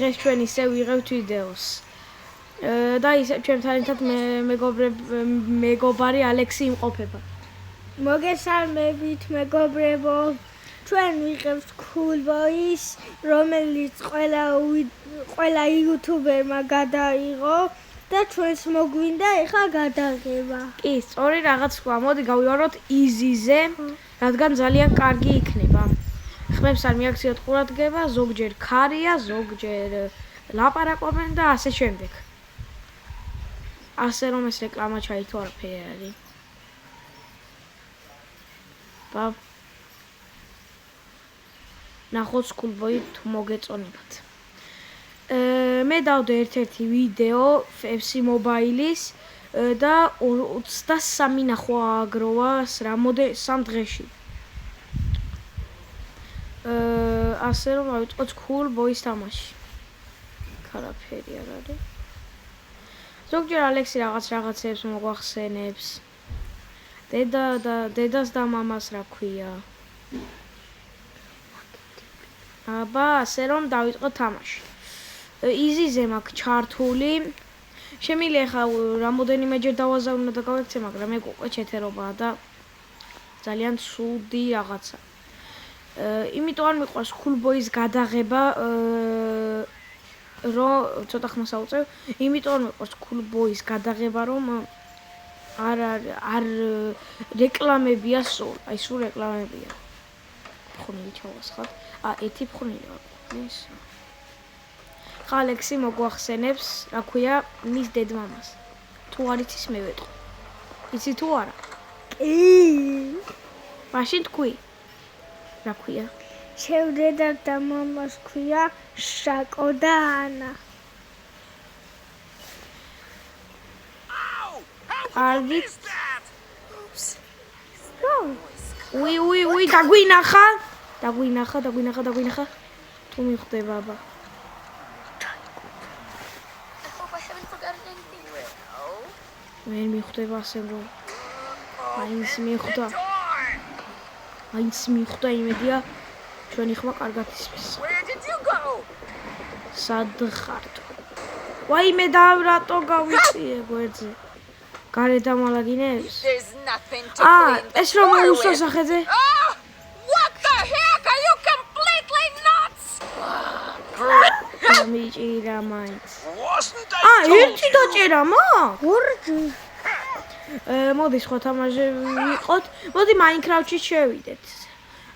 დღეს ჩვენ ისე ვიღებთ ვიდეოს. და ისე ჩვენთან ერთად მეგობარი ალექსი იმყოფება. მოგესალმებით მეგობრებო. ჩვენ ვიღებთ Cool Boys, რომელიც ყველა იუთუბერმა გადაიღო და ჩვენს მოგვინდა ეხლა გადაღება. კი, სწორი რაღაც თქვა. მოდი გავივაროთ easy-ზე, რადგან ძალიან კარგი იქნება. ხმებს არ მიაქციოთ ყურადღება, ზოგჯერ ქარია, ზოგჯერ ლაპარაკობენ და ასე შემდეგ. ასე რომ ეს რეკლამა ჩაითო არაფერი არ არის. ნახოთ Cool Boy თუ მოგეწონებათ. მე დავდე ერთ-ერთი ვიდეო FC Mobile-ის და 23 ნახვა აგროვა სამ დღეში. ასე რომ ავიწყოთ Cool Boys თამაში. არაფერი არ არის. ზოგჯერ ალექსი რაღაცებს მოგვახსენებს. დედას და მამას რა ქვია. აბა, ასე რომ დავიწყოთ თამაში. easy-ზე მაქვს ჩართული. შემიძლია ხა რამოდენიმეჯერ დავაზავნო და გავექცე, მაგრამ ეგ უკვე ჩეთერობაა და ძალიან ცუდი რაღაცა. იმიტომ არ მიყვარს Cool Boys გადაღება, რომ ცოტა ხმას ავწევ, იმიტომ არ მიყვარს Cool Boys გადაღება, რომ არ რეკლამებია სულ, აი სულ რეკლამებია. ფხვნილი ჩავასხათ. ერთი ფხვნილი აქვს. ხა ალექსი მოგვახსენებს, რა ქვია, მის დედმამას. თუ არ იცის მე ვეტყვი. იცი თუ არა? კი. მაშინ თქვი. რა ქვია? შევდედარ და მამას ქვია შაკო და ანა. კარგი. უი, დაგვინახა. თუ მიხვდება აბა. მე მიხვდება ასე რომ მაინც მიხვდა იმედია ჩვენი ხმა კარგად ისმის. სად ხართ? ვაიმე და რატო გავიწიე გვერდზე? გარეთ დამალაგინებს? ეს რომ უსოს ახედე? What the heck? Are you completely nuts? მიჭირა მაინც. Wasn't ერთი დაჭერა მაქვს? გურჯი. მოდი სხვა თამაში ვიყოთ. მოდი Minecraft-ში შევიდეთ.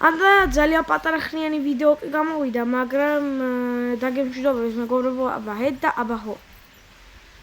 ანდა ძალიან პატარა ხნიანი ვიდეო გამოვიდა, მაგრამ დაგემშვიდობებს მეგობრებო, აბა ჰედ და აბა ჰო.